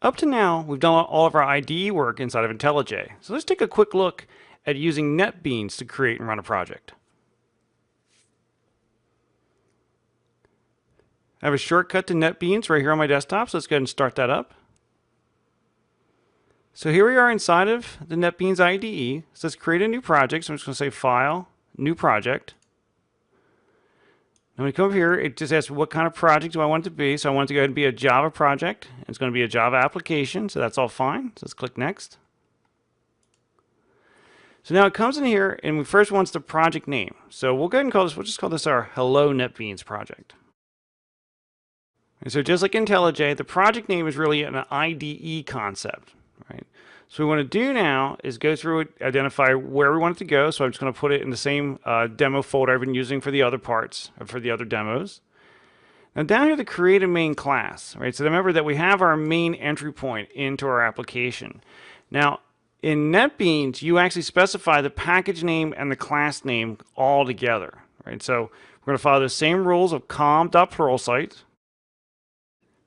Up to now, we've done all of our IDE work inside of IntelliJ. So let's take a quick look at using NetBeans to create and run a project. I have a shortcut to NetBeans right here on my desktop, so let's go ahead and start that up. So here we are inside of the NetBeans IDE. So let's create a new project. So I'm just going to say File, New Project. When we come up here, it just asks what kind of project do I want it to be. So I want it to go ahead and be a Java project. It's going to be a Java application, so that's all fine. So let's click Next. So now it comes in here, and we first wants the project name. So we'll go ahead and call this, we'll just call this our Hello NetBeans project. And so just like IntelliJ, the project name is really an IDE concept, right? So what we want to do now is go through it, identify where we want it to go. So I'm just going to put it in the same demo folder I've been using for the other parts, or for the other demos. Now down here, the create a main class, right? So remember that we have our main entry point into our application. Now in NetBeans, you actually specify the package name and the class name all together, right? So we're going to follow the same rules of com.pluralsight.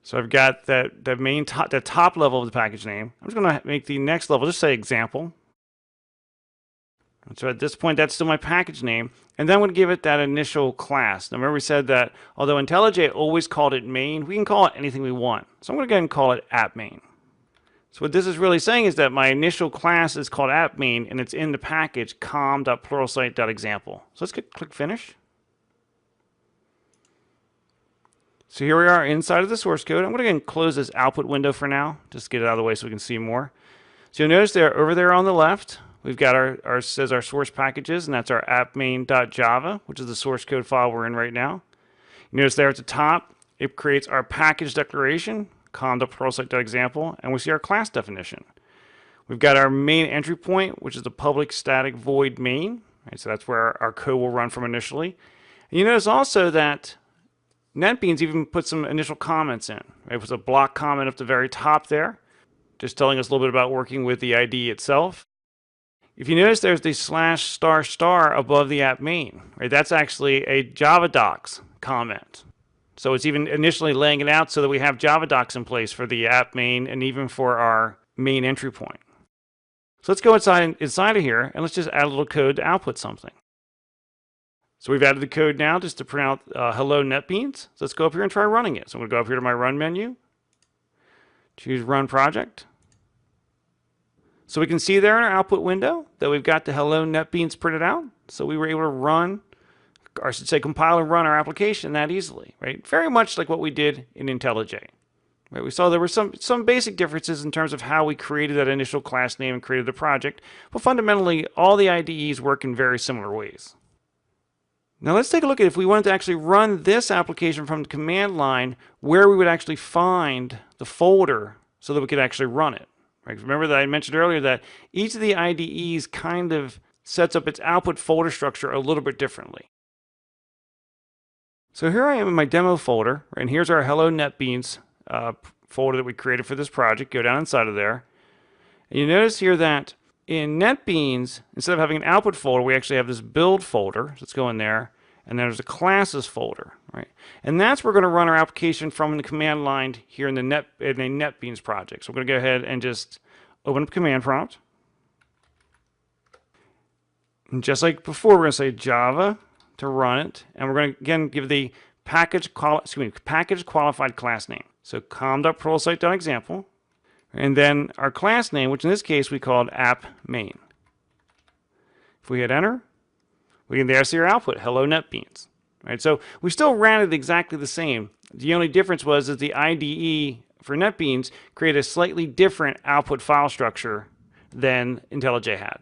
So I've got the top level of the package name. I'm just going to make the next level, just say example. And so at this point, that's still my package name. And then I'm going to give it that initial class. Now remember we said that although IntelliJ always called it main, we can call it anything we want. So I'm going to go ahead and call it app_main. So what this is really saying is that my initial class is called app_main, and it's in the package com.pluralsight.example. So let's click Finish. So here we are inside of the source code. I'm going to go ahead and close this output window for now, just to get it out of the way so we can see more. So you'll notice there, over there on the left, we've got our source packages, and that's our app_main.java, which is the source code file we're in right now. You notice there at the top, it creates our package declaration, com.pluralsight.example, and we see our class definition. We've got our main entry point, which is the public static void main. Right, so that's where our code will run from initially. And you notice also that NetBeans even put some initial comments in. It was a block comment up the very top there, just telling us a little bit about working with the IDE itself. If you notice, there's the /** above the app main. Right? That's actually a Java docs comment. So it's even initially laying it out so that we have Java docs in place for the app main and even for our main entry point. So let's go inside of here, and let's just add a little code to output something. So we've added the code now just to print out Hello NetBeans. So let's go up here and try running it. So I'm going to go up here to my Run menu, choose Run Project. So we can see there in our output window that we've got the Hello NetBeans printed out. So we were able to run, or I should say compile and run our application that easily, right? Very much like what we did in IntelliJ. Right? We saw there were some basic differences in terms of how we created that initial class name and created the project, but fundamentally all the IDEs work in very similar ways. Now let's take a look at if we wanted to actually run this application from the command line, where we would actually find the folder so that we could actually run it. Right? Remember that I mentioned earlier that each of the IDEs kind of sets up its output folder structure a little bit differently. So here I am in my demo folder, and here's our Hello NetBeans folder that we created for this project. Go down inside of there. And you notice here that in NetBeans, instead of having an output folder, we actually have this build folder. So let's go in there, and there's a classes folder, right? And that's where we're going to run our application from the command line here in the NetBeans project. So we're going to go ahead and just open up command prompt. And just like before, we're going to say Java to run it, and we're going to again give the package qualified class name. So com.pluralsight.example. And then our class name, which in this case we called app_main. If we hit enter, we can there see our output, Hello NetBeans. Right? So we still ran it exactly the same. The only difference was that the IDE for NetBeans created a slightly different output file structure than IntelliJ had.